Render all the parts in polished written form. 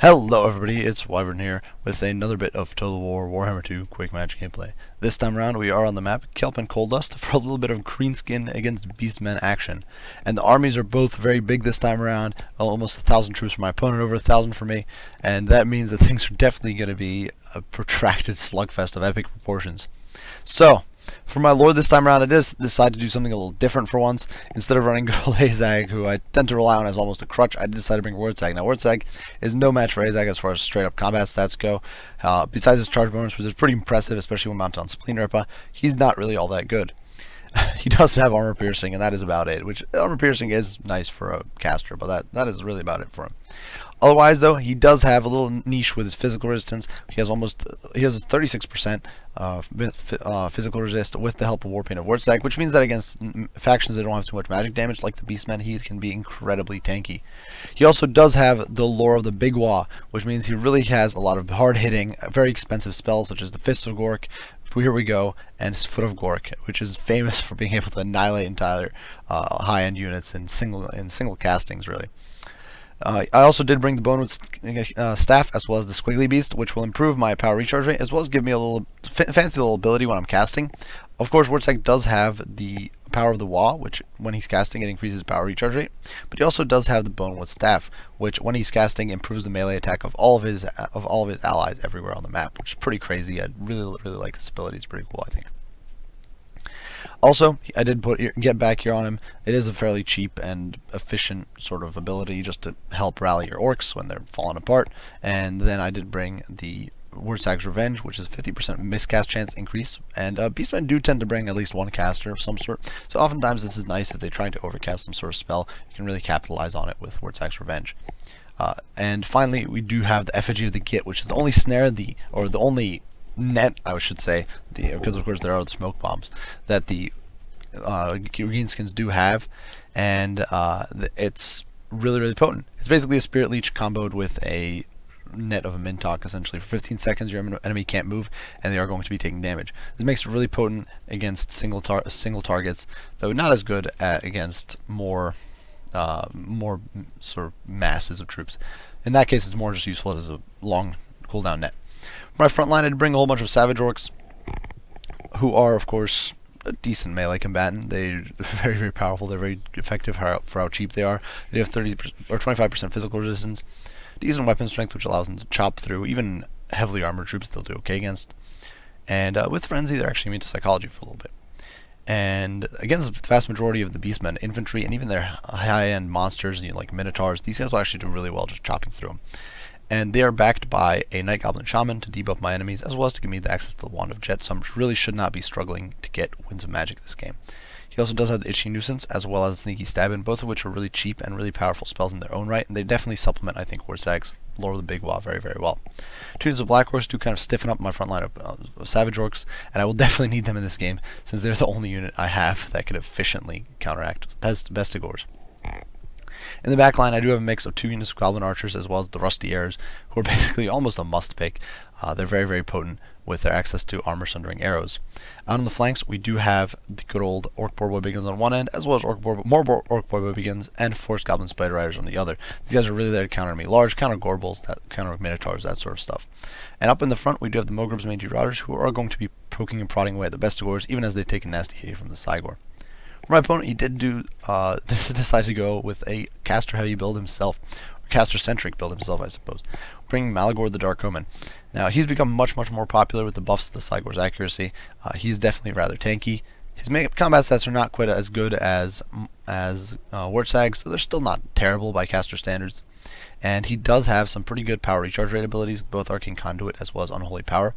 Hello everybody, it's Wyvern here with another bit of Total War Warhammer 2 Quick Match gameplay. This time around we are on the map Kelp and Cold Dust for a little bit of Greenskin against Beastmen action. And the armies are both very big this time around, almost 1,000 troops for my opponent, over 1,000 for me, and that means that things are definitely going to be a protracted slugfest of epic proportions. So, for my lord this time around, I did decide to do something a little different for once. Instead of running good old Azag, who I tend to rely on as almost a crutch, I decided to bring Wartsag. Now, Wartsag is no match for Azag as far as straight up combat stats go. Besides his charge bonus, which is pretty impressive, especially when mounted on Spleen Ripa, he's not really all that good. He does have armor piercing, and that is about it, which armor piercing is nice for a caster, but that is really about it for him. Otherwise, though, he does have a little niche with his physical resistance. He has a 36% physical resist with the help of Warpaint of Wartsag, which means that against factions that don't have too much magic damage, like the Beastmen, he can be incredibly tanky. He also does have the lore of the Big Wa, which means he really has a lot of hard-hitting, very expensive spells, such as the Fist of Gork, Here We Go, and Foot of Gork, which is famous for being able to annihilate entire high-end units in single castings, really. I also did bring the Bone Staff as well as the Squiggly Beast, which will improve my power recharge rate as well as give me a little fancy little ability when I'm casting. Of course, Wartsag does have the Power of the Wa, which when he's casting it increases power recharge rate, but he also does have the Bonewood Staff, which when he's casting improves the melee attack of all of his allies everywhere on the map, which is pretty crazy. I really like this ability. It's pretty cool, I think. Also, I did get back here on him. It is a fairly cheap and efficient sort of ability just to help rally your Orcs when they're falling apart. And then I did bring the Wartsag's Revenge, which is 50% miscast chance increase. And Beastmen do tend to bring at least one caster of some sort. So oftentimes this is nice if they're trying to overcast some sort of spell. You can really capitalize on it with Wartsag's Revenge. And finally, we do have the Effigy of the Git, which is the only snare, or the only net, I should say, because of course there are the smoke bombs that the greenskins do have, and it's really potent. It's basically a Spirit Leech comboed with a net of a Mintok. Essentially, for 15 seconds your enemy can't move, and they are going to be taking damage. This makes it really potent against single targets, though not as good against more sort of masses of troops. In that case, it's more just useful as a long cooldown net. For my front line, I'd bring a whole bunch of Savage Orcs, who are, of course, a decent melee combatant. They're very powerful. They're very effective for how cheap they are. They have 30 or 25% physical resistance, decent weapon strength, which allows them to chop through even heavily armored troops. They'll do okay against. And with Frenzy, they're actually immune to psychology for a little bit. And against the vast majority of the Beastmen, infantry, and even their high-end monsters, like Minotaurs, these guys will actually do really well just chopping through them. And they are backed by a Night Goblin Shaman to debuff my enemies, as well as to give me the access to the Wand of Jet, so I really should not be struggling to get Winds of Magic this game. He also does have the Itchy Nuisance, as well as Sneaky Stabbin', both of which are really cheap and really powerful spells in their own right, and they definitely supplement, I think, Wartsag's Lore of the Big Wa very well. Two units of Black Horse do kind of stiffen up my front line of Savage Orcs, and I will definitely need them in this game, since they're the only unit I have that can efficiently counteract Bestigors. In the back line, I do have a mix of 2 units of Goblin Archers as well as the Rusty Arrows, who are basically almost a must pick. They're very potent with their access to armor sundering arrows. Out on the flanks, we do have the good old Orc Boar Begins on one end, as well as Orc Boar Begins and Force Goblin Spider Riders on the other. These guys are really there to counter me large, counter Gorbles, counter Minotaurs, that sort of stuff. And up in the front, we do have the Mogreb's Mangy Routers, who are going to be poking and prodding away at the Bestigors, even as they take a nasty hit from the Cygor. For my opponent, he did decide to go with a caster-heavy build himself, or caster-centric build himself, I suppose, bringing Malagor the Dark Omen. Now, he's become much more popular with the buffs to the Cygor's accuracy. He's definitely rather tanky. His combat stats are not quite as good as Wartsag, so they're still not terrible by caster standards. And he does have some pretty good power recharge rate abilities, both Arcane Conduit as well as Unholy Power.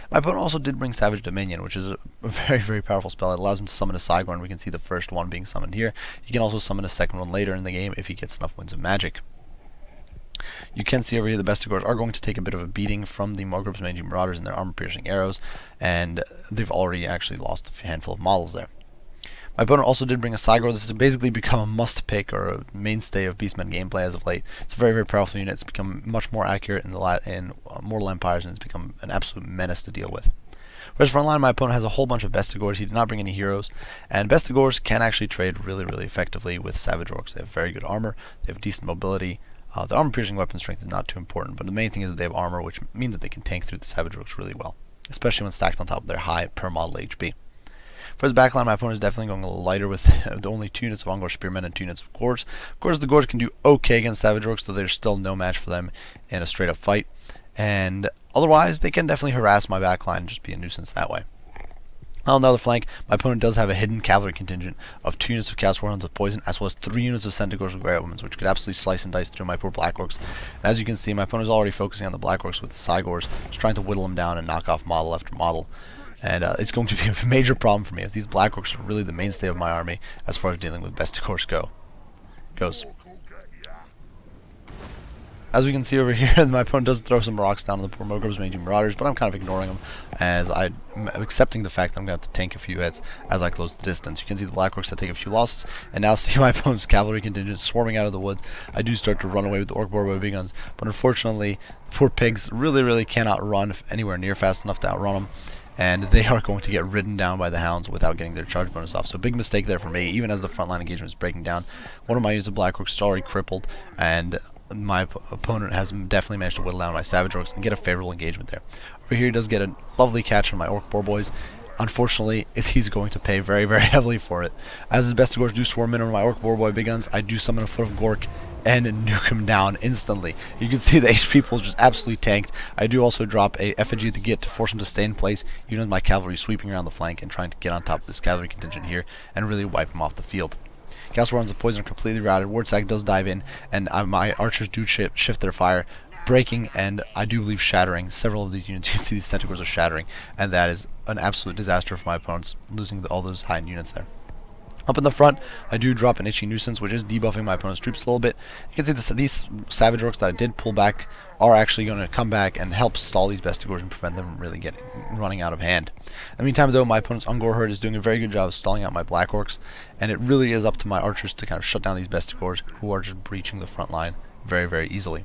My opponent also did bring Savage Dominion, which is a very powerful spell. It allows him to summon a Cygor, and we can see the first one being summoned here. He can also summon a second one later in the game if he gets enough Winds of Magic. You can see over here the Bestigors are going to take a bit of a beating from the Mogreb's Mangy Marauders and their armor-piercing arrows, and they've already actually lost a handful of models there. My opponent also did bring a Cygor. This has basically become a must-pick or a mainstay of Beastmen gameplay as of late. It's a very powerful unit. It's become much more accurate in Mortal Empires, and it's become an absolute menace to deal with. Whereas frontline, my opponent has a whole bunch of Bestigors. He did not bring any heroes, and Bestigors can actually trade really effectively with Savage Orcs. They have very good armor, they have decent mobility, The armor-piercing weapon strength is not too important, but the main thing is that they have armor, which means that they can tank through the Savage Orcs really well, especially when stacked on top of their high per model HP. For his backline, my opponent is definitely going a little lighter with only 2 units of Ungor Spearmen and 2 units of Gors. Of course, the Gors can do okay against Savage Orcs, though there's still no match for them in a straight-up fight. And otherwise, they can definitely harass my backline and just be a nuisance that way. On the other flank, my opponent does have a hidden cavalry contingent of 2 units of Chaos Warhounds with poison, as well as 3 units of Centaurs with Great Weapons, which could absolutely slice and dice through my poor Black Orcs. And as you can see, my opponent is already focusing on the Black Orcs with the Cygors, just trying to whittle them down and knock off model after model. And it's going to be a major problem for me, as these Black Orcs are really the mainstay of my army as far as dealing with Bestigors goes. As we can see over here, my opponent does throw some rocks down on the poor Mogreb's Mangy Marauders, but I'm kind of ignoring them, as I'm accepting the fact that I'm going to have to tank a few hits as I close the distance. You can see the Black Orcs that take a few losses, and now see my opponent's cavalry contingent swarming out of the woods. I do start to run away with the Orc Boar big guns, but unfortunately, the poor pigs really cannot run anywhere near fast enough to outrun them, and they are going to get ridden down by the hounds without getting their charge bonus off. So big mistake there for me, even as the frontline engagement is breaking down. One of my units of Black Orcs is already crippled, and my opponent has definitely managed to whittle down my Savage Orcs and get a favorable engagement there. Over here he does get a lovely catch on my Orc Boar Boys. Unfortunately, he's going to pay very heavily for it. As his Bestigors do swarm in on my Orc Boar Boy big guns, I do summon a Foot of Gork and nuke him down instantly. You can see the HP pool is just absolutely tanked. I do also drop a effigy at the Git to force him to stay in place, even with my cavalry sweeping around the flank and trying to get on top of this cavalry contingent here and really wipe him off the field. Chaos Warhounds of Poison are completely routed. Wardsag does dive in, and my archers do shift their fire, breaking and I do believe shattering several of these units. You can see these Centaurs are shattering, and that is an absolute disaster for my opponents, losing all those high-end units there. Up in the front, I do drop an Itchy Nuisance, which is debuffing my opponent's troops a little bit. You can see these Savage Orcs that I did pull back are actually going to come back and help stall these Bestigors and prevent them from really running out of hand. In the meantime, though, my opponent's Ungor herd is doing a very good job of stalling out my Black Orcs, and it really is up to my archers to kind of shut down these Bestigors, who are just breaching the front line very easily.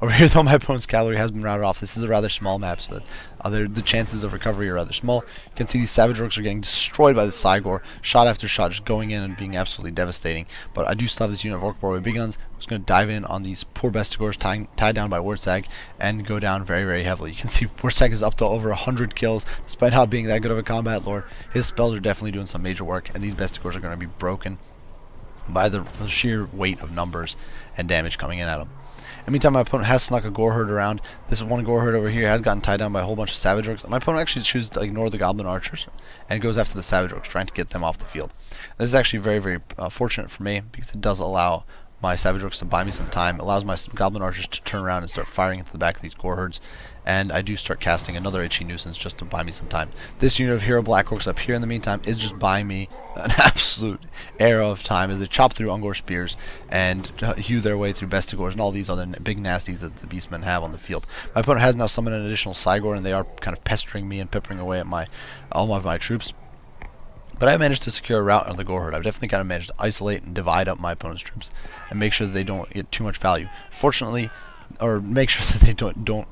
Over here, though, my opponent's cavalry has been routed off. This is a rather small map, so that the chances of recovery are rather small. You can see these Savage Orcs are getting destroyed by the Cygor, shot after shot, just going in and being absolutely devastating. But I do still have this unit of Orc Boar with big guns, who's going to dive in on these poor Bestigors tied down by Wardsag and go down very heavily. You can see Wardsag is up to over 100 kills, despite not being that good of a combat lord. His spells are definitely doing some major work, and these Bestigors are going to be broken by the sheer weight of numbers and damage coming in at them. In the meantime, my opponent has snuck a Gore Herd around. This one Gore Herd over here has gotten tied down by a whole bunch of Savage Orcs. My opponent actually chooses to ignore the Goblin Archers and goes after the Savage Orcs, trying to get them off the field. This is actually very fortunate for me, because it does allow my Savage Orcs to buy me some time. It allows my Goblin Archers to turn around and start firing into the back of these Gore Herds. And I do start casting another Itchy Nuisance just to buy me some time. This unit of Hero Black Orcs up here in the meantime is just buying me an absolute era of time as they chop through Ungor Spears and hew their way through Bestigors and all these other big nasties that the Beastmen have on the field. My opponent has now summoned an additional Cygor, and they are kind of pestering me and peppering away at all of my troops. But I managed to secure a route on the Gore Herd. I've definitely kind of managed to isolate and divide up my opponent's troops and make sure that they don't get too much value. Fortunately, or make sure that they don't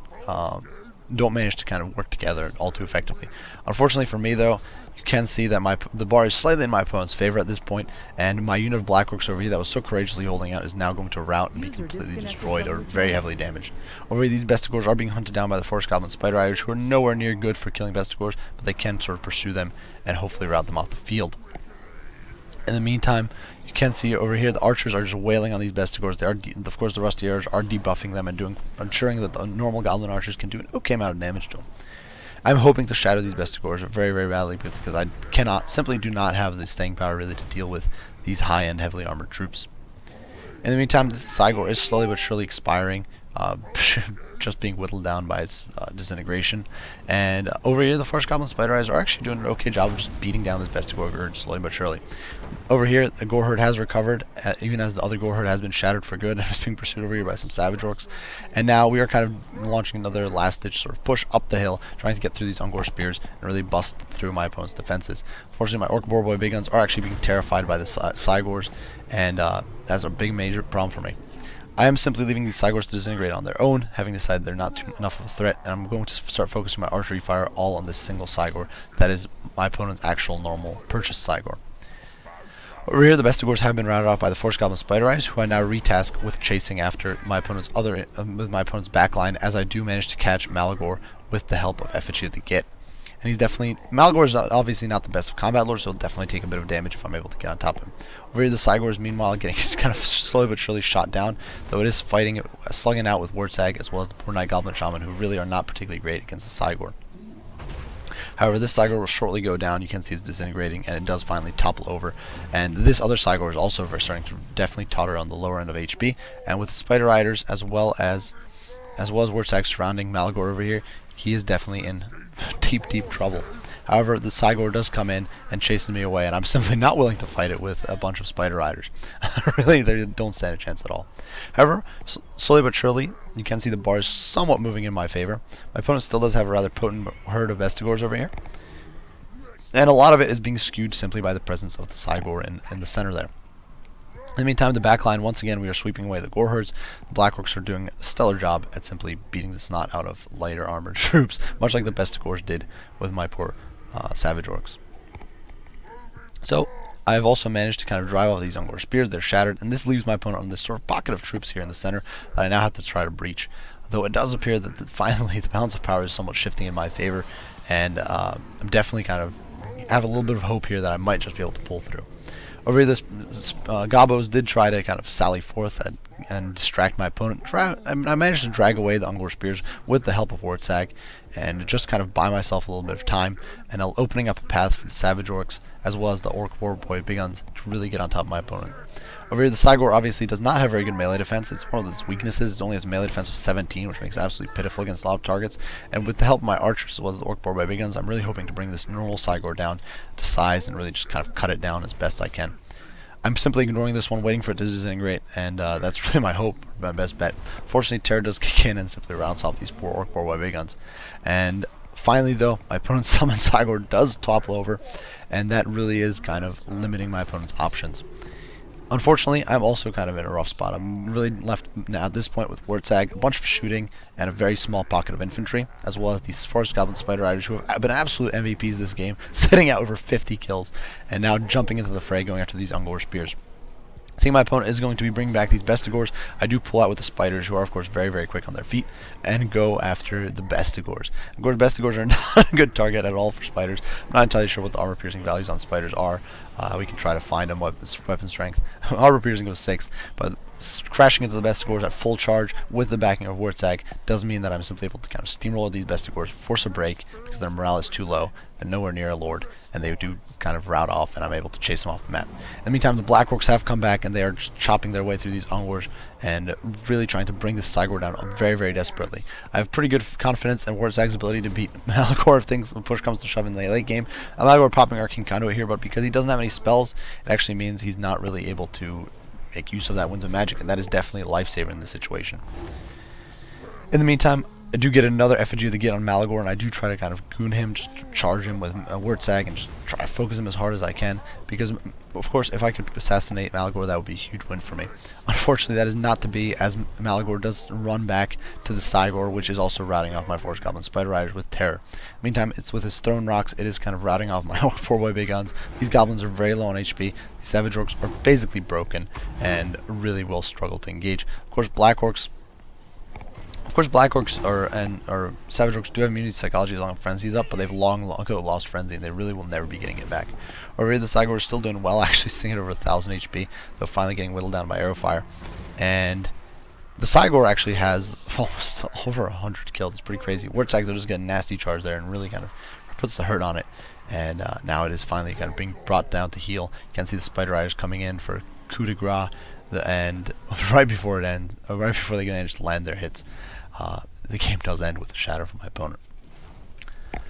manage to kind of work together all too effectively. Unfortunately for me, though, you can see that the bar is slightly in my opponent's favor at this point, and my unit of Black Orcs over here that was so courageously holding out is now going to rout and be completely destroyed or very heavily damaged. Over here, these Bestigors are being hunted down by the Forest Goblin Spider Riders, who are nowhere near good for killing Bestigors, but they can sort of pursue them and hopefully rout them off the field. In the meantime, you can see over here the archers are just wailing on these Bestigors. They are, of course, the Rusty Arrows are debuffing them and ensuring that the normal Goblin archers can do an okay amount of damage to them. I'm hoping to shatter these Bestigors very badly, because I simply do not have the staying power really to deal with these high-end, heavily armored troops. In the meantime, this Cygor is slowly but surely expiring, just being whittled down by its disintegration. And over here, the Forest Goblin Spider Eyes are actually doing an okay job of just beating down this Bestigor herd slowly but surely. Over here, the Gore Herd has recovered, even as the other Gore Herd has been shattered for good and is being pursued over here by some Savage Orcs. And now we are kind of launching another last-ditch sort of push up the hill, trying to get through these Ungor Spears and really bust through my opponent's defenses. Fortunately, my Orc Boar Boy big guns are actually being terrified by the Cygors, and that's a major problem for me. I am simply leaving these Cygors to disintegrate on their own, having decided they're not enough of a threat, and I'm going to start focusing my archery fire all on this single Cygor that is my opponent's actual normal purchased Cygor. Over here, the Bestigors have been routed off by the Force Goblin Spider Eyes, who I now retask with chasing after my opponent's backline, as I do manage to catch Malagor with the help of Effigy of the Git. And he's definitely, Malagor is obviously not the best of combat lords, so he'll definitely take a bit of damage if I'm able to get on top of him. Over here, the Cygor is meanwhile getting kind of slowly but surely shot down, though it is fighting, slugging out with Wartsag as well as the poor Night Goblin Shaman, who really are not particularly great against the Cygor. However, this Cygor will shortly go down. You can see it's disintegrating, and it does finally topple over. And this other Cygor is also starting to definitely totter on the lower end of HP. And with the Spider Riders as well as Wartsag surrounding Malagor over here, he is definitely in deep trouble. However, the Cygor does come in and chases me away, and I'm simply not willing to fight it with a bunch of Spider Riders. Really, they don't stand a chance at all. However, slowly but surely, you can see the bars somewhat moving in my favor. My opponent still does have a rather potent herd of Bestigors over here, and a lot of it is being skewed simply by the presence of the Cygor in the center there. In the meantime, the backline, once again, we are sweeping away the Gore Herds. The Black Orcs are doing a stellar job at simply beating the snot out of lighter armored troops, much like the Bestigors did with my poor Savage Orcs. So, I have also managed to kind of drive off these Ungor Spears. They're shattered, and this leaves my opponent on this sort of pocket of troops here in the center that I now have to try to breach. Though it does appear that finally the balance of power is somewhat shifting in my favor, and I'm definitely kind of have a little bit of hope here that I might just be able to pull through. Over here, this Gobos did try to kind of sally forth and distract my opponent. I managed to drag away the Ungor Spears with the help of Wartsag, and just kind of buy myself a little bit of time, and opening up a path for the Savage Orcs, as well as the Orc Warboy Big Guns, to really get on top of my opponent. Over here, the Cygor obviously does not have very good melee defense. It's one of its weaknesses. It only has a melee defense of 17, which makes it absolutely pitiful against a lot of targets. And with the help of my archers, as well as the Orc Warboy Big Guns, I'm really hoping to bring this normal Cygor down to size and really just kind of cut it down as best I can. I'm simply ignoring this one, waiting for it to disintegrate, and that's really my hope, my best bet. Fortunately, Terror does kick in and simply rounds off these poor Orc Warboy Big Guns. And finally, though, my opponent's Summon Cygor does topple over, and that really is kind of limiting my opponent's options. Unfortunately, I'm also kind of in a rough spot. I'm really left now at this point with Wartsag, a bunch of shooting, and a very small pocket of infantry, as well as these Forest Goblin Spider Riders who have been absolute MVPs this game, sitting out over 50 kills, and now jumping into the fray, going after these Ungor Spears. Seeing my opponent is going to be bringing back these Bestigors, I do pull out with the Spiders, who are of course very quick on their feet, and go after the Bestigors. Of course, Bestigors are not a good target at all for Spiders. I'm not entirely sure what the armor piercing values on Spiders are. We can try to find them, weapon strength. Armor piercing goes 6, but crashing into the Bestigors at full charge with the backing of Wartsag does mean that I'm simply able to kind of steamroll these Bestigors, force a break, because their morale is too low, and nowhere near a Lord, and they do kind of rout off, and I'm able to chase them off the map. In the meantime, the Black Orcs have come back, and they are just chopping their way through these Ungors, and really trying to bring this Cygor down very desperately. I have pretty good confidence in Wartsag's ability to beat Malagor if push comes to shove in the late game. Malagor popping Arcane Conduit here, but because he doesn't have any spells, it actually means he's not really able to make use of that Winds of Magic, and that is definitely a lifesaver in this situation. In the meantime, I do get another Effigy of the Git on Malagor, and I do try to kind of goon him, just charge him with a Wartsag, and just try to focus him as hard as I can, because, of course, if I could assassinate Malagor, that would be a huge win for me. Unfortunately, that is not to be, as Malagor does run back to the Cygor, which is also routing off my Forest Goblin Spider Riders with Terror. Meantime, it's with his Throne Rocks, it is kind of routing off my Orc Warboy Big Guns. These Goblins are very low on HP, these Savage Orcs are basically broken, and really will struggle to engage. Of course, Black Orcs or Savage Orcs do have immunity to psychology as long as Frenzy's up, but they've long ago lost Frenzy, and they really will never be getting it back. Over here, the Cygor is still doing well, actually sitting at over 1,000 HP, though finally getting whittled down by arrow fire. And the Cygor actually has almost over 100 kills. It's pretty crazy. Wartsags are just getting a nasty charge there and really kind of puts the hurt on it. And now it is finally kind of being brought down to heal. You can see the Spider Riders coming in for coup de grace, and right before it ends, right before they manage to land their hits, the game does end with a shatter from my opponent.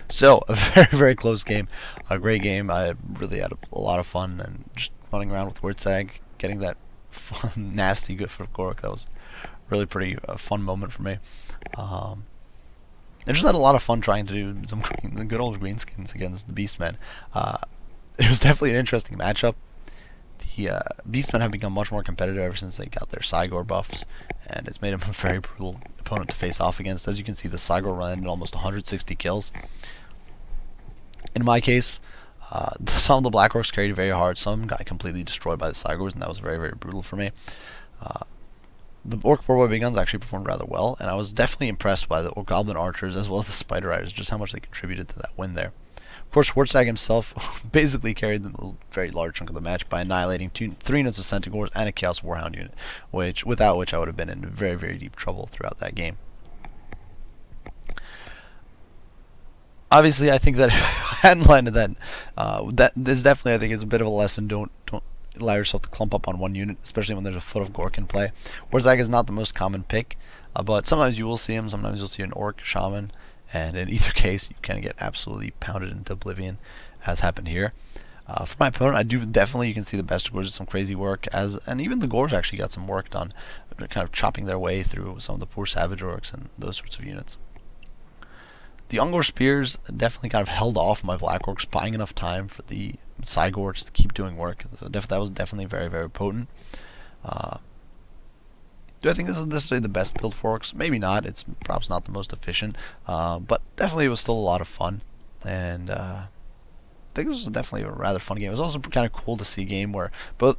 So, a very close game, a great game. I really had a lot of fun, and just running around with Wartsag, getting that fun, nasty good for Gork. That was really pretty fun moment for me. I just had a lot of fun trying to do some good old greenskins against the Beastmen. It was definitely an interesting matchup. The Beastmen have become much more competitive ever since they got their Cygor buffs, and it's made them a very brutal opponent to face off against. As you can see, the Cygor landed almost 160 kills. In my case, Some of the Black Orcs carried very hard. Some got completely destroyed by the Cygors, and that was very, very brutal for me. The Orc Boar Big Guns actually performed rather well, and I was definitely impressed by the Goblin Archers as well as the Spider Riders, just how much they contributed to that win there. Of course, Schwartzag himself basically carried a very large chunk of the match by annihilating 3 units of Centaurs and a Chaos Warhound unit, without which I would have been in very, very deep trouble throughout that game. Obviously, I think that if I hadn't landed that, that this definitely, I think, is a bit of a lesson. Don't allow yourself to clump up on one unit, especially when there's a Foot of Gork in play. Warzag is not the most common pick, but sometimes you will see him. Sometimes you'll see an Orc Shaman, and in either case, you can get absolutely pounded into oblivion, as happened here. For my opponent, I do definitely, you can see the Bestigors did some crazy work, and even the Gors actually got some work done, kind of chopping their way through some of the poor Savage Orcs and those sorts of units. The Ungor Spears definitely kind of held off my Black Orcs, buying enough time for the Cygors to keep doing work. So that was definitely very, very potent. Do I think this is necessarily the best build for Orcs? Maybe not. It's perhaps not the most efficient, but definitely it was still a lot of fun. And I think this was definitely a rather fun game. It was also kind of cool to see a game where both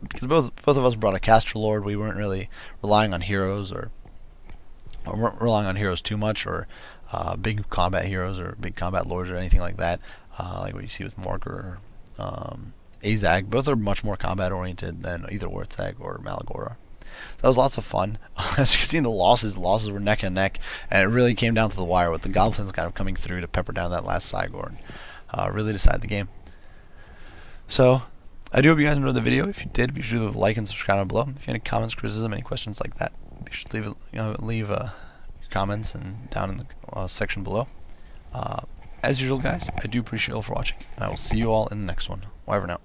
of us brought a Caster Lord. We weren't really relying on heroes or weren't relying on heroes too much, or big combat heroes or big combat lords or anything like that, like what you see with Morgr or Azag. Both are much more combat oriented than either Wartzag or Malagora. That was lots of fun. As you can see, the losses were neck and neck, and it really came down to the wire with the Goblins kind of coming through to pepper down that last Cygor and really decide the game. So I do hope you guys enjoyed the video. If you did, be sure to like and subscribe down below. If you have any comments, criticism, any questions like that, be sure to leave your comments and down in the section below. As usual, guys, I do appreciate you all for watching, and I will see you all in the next one. Over now.